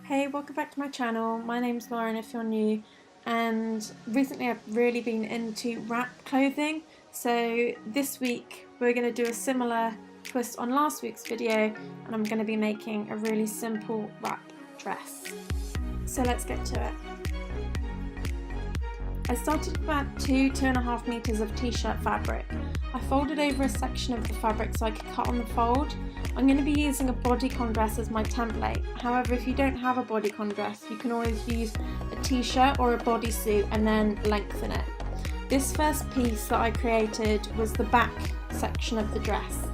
Hey, welcome back to my channel. My name's Lauren if you're new, and recently I've really been into wrap clothing. So this week we're going to do a similar twist on last week's video, and I'm going to be making a really simple wrap dress. So let's get to it. I started with about 2.5 meters of t-shirt fabric. I folded over a section of the fabric so I could cut on the fold. I'm going to be using a bodycon dress as my template. However, if you don't have a bodycon dress, you can always use a t-shirt or a bodysuit and then lengthen it. This first piece that I created was the back section of the dress.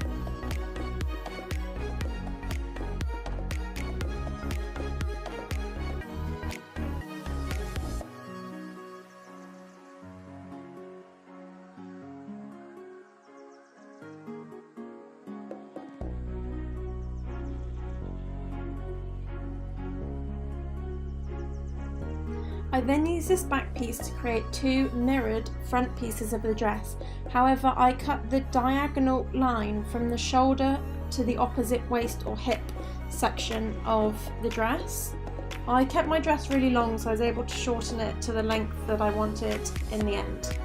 I then used this back piece to create two mirrored front pieces of the dress. However, I cut the diagonal line from the shoulder to the opposite waist or hip section of the dress. I kept my dress really long, so I was able to shorten it to the length that I wanted in the end.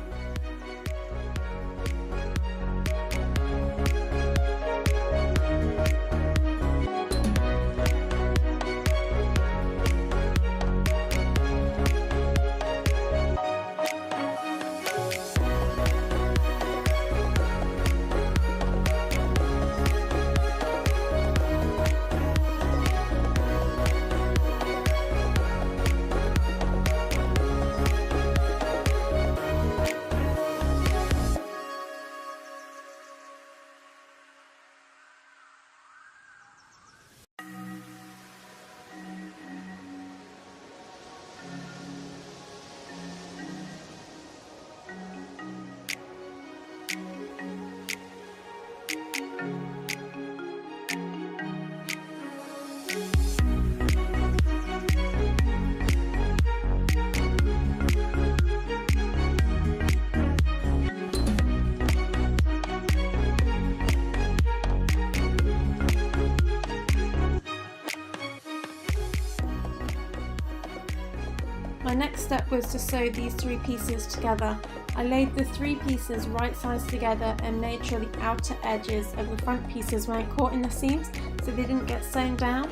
My next step was to sew these three pieces together. I laid the three pieces right sides together and made sure the outer edges of the front pieces weren't caught in the seams so they didn't get sewn down.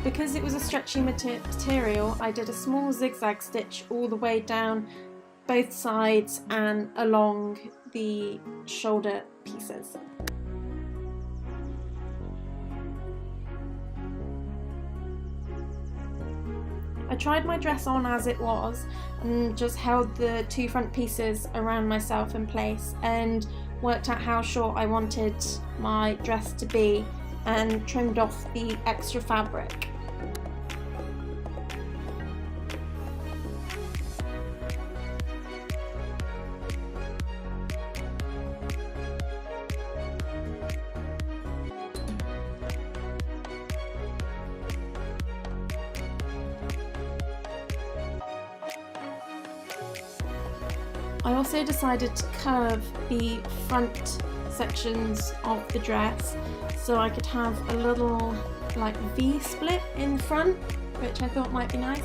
Because it was a stretchy material, I did a small zigzag stitch all the way down both sides and along the shoulder pieces. I tried my dress on as it was and just held the two front pieces around myself in place and worked out how short I wanted my dress to be and trimmed off the extra fabric. I also decided to curve the front sections of the dress so I could have a little like V split in the front, which I thought might be nice.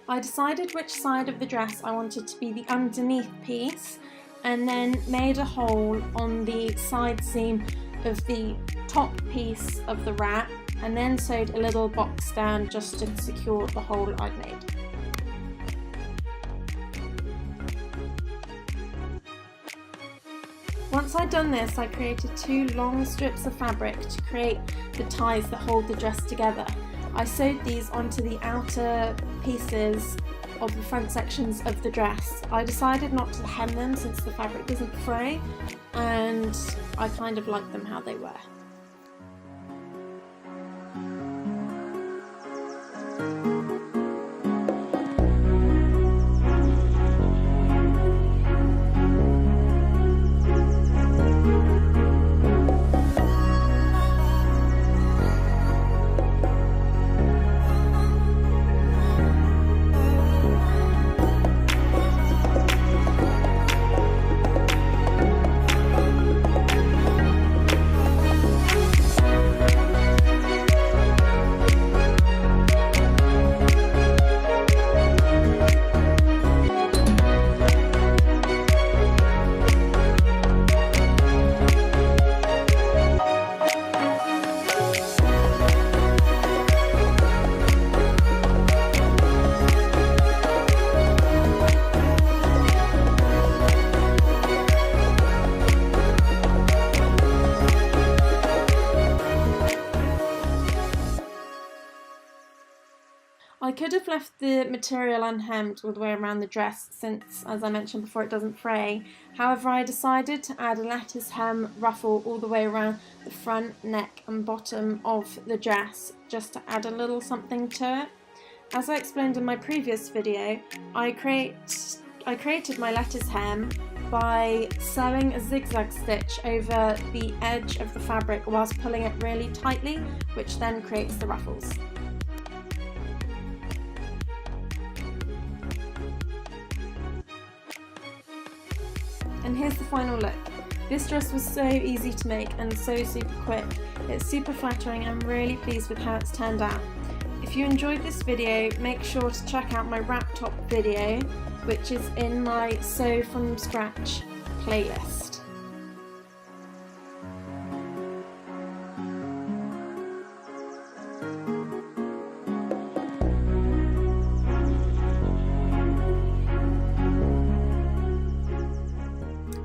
I decided which side of the dress I wanted to be the underneath piece and then made a hole on the side seam of the top piece of the wrap and then sewed a little box down just to secure the hole I'd made. Once I'd done this, I created two long strips of fabric to create the ties that hold the dress together. I sewed these onto the outer pieces of the front sections of the dress. I decided not to hem them since the fabric doesn't fray, and I kind of liked them how they were. could have left the material unhemmed all the way around the dress since, as I mentioned before, it doesn't fray. However, I decided to add a lattice hem ruffle all the way around the front, neck and bottom of the dress just to add a little something to it. As I explained in my previous video, I created my lattice hem by sewing a zigzag stitch over the edge of the fabric whilst pulling it really tightly, which then creates the ruffles. And here's the final look. This dress was so easy to make and so super quick. It's super flattering and I'm really pleased with how it's turned out. If you enjoyed this video, make sure to check out my wrap top video, which is in my Sew From Scratch playlist.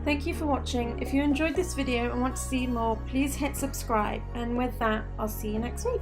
Thank you for watching. If you enjoyed this video and want to see more, please hit subscribe, and with that, I'll see you next week.